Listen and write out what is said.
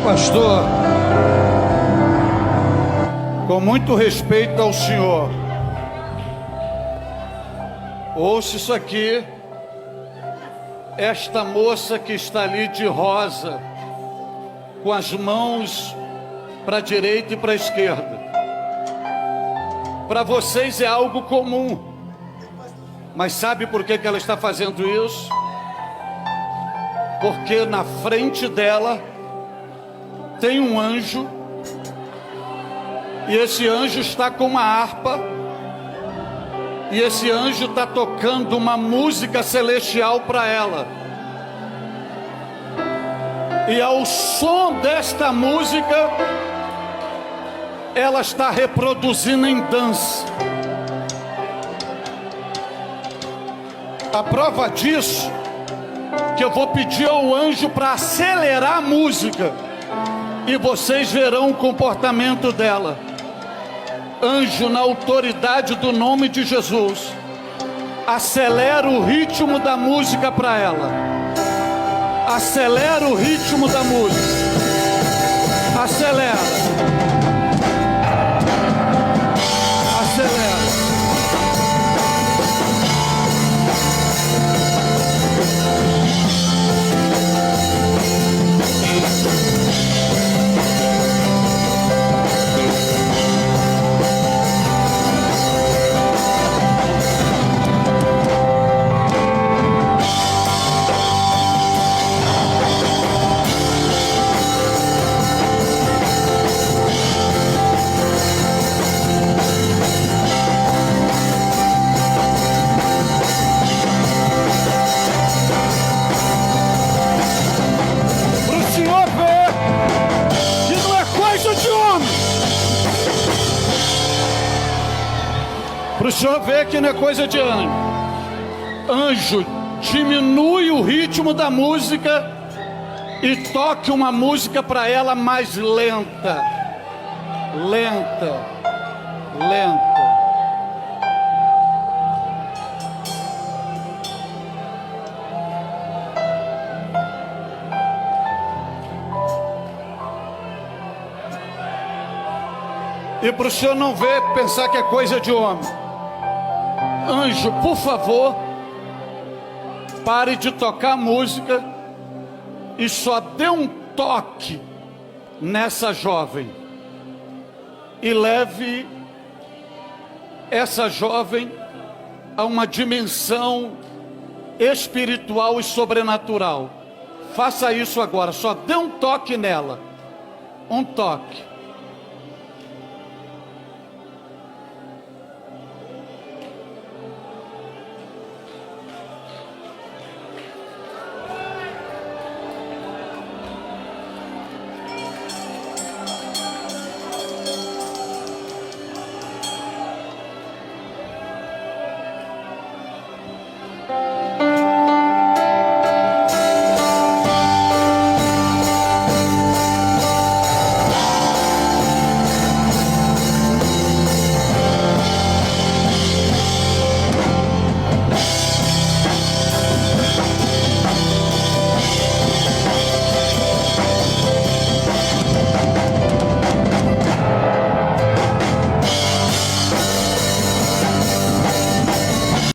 Pastor, com muito respeito ao senhor, ouça isso aqui. Esta moça que está ali de rosa, com as mãos para a direita e para a esquerda, para vocês é algo comum, mas sabe por que ela está fazendo isso? Porque na frente dela tem um anjo, e esse anjo está com uma harpa, e esse anjo está tocando uma música celestial para ela. E ao som desta música, ela está reproduzindo em dança. A prova disso, que eu vou pedir ao anjo para acelerar a música, e vocês verão o comportamento dela. Anjo, na autoridade do nome de Jesus, acelera o ritmo da música para ela. Acelera o ritmo da música. Acelera. Acelera. Para o senhor ver que não é coisa de anjo. Anjo, diminui o ritmo da música e toque uma música para ela mais lenta. Lenta. Lenta. E para o senhor não ver, pensar que é coisa de homem. Anjo, por favor, pare de tocar música e só dê um toque nessa jovem e leve essa jovem a uma dimensão espiritual e sobrenatural. Faça isso agora, só dê um toque nela. Um toque.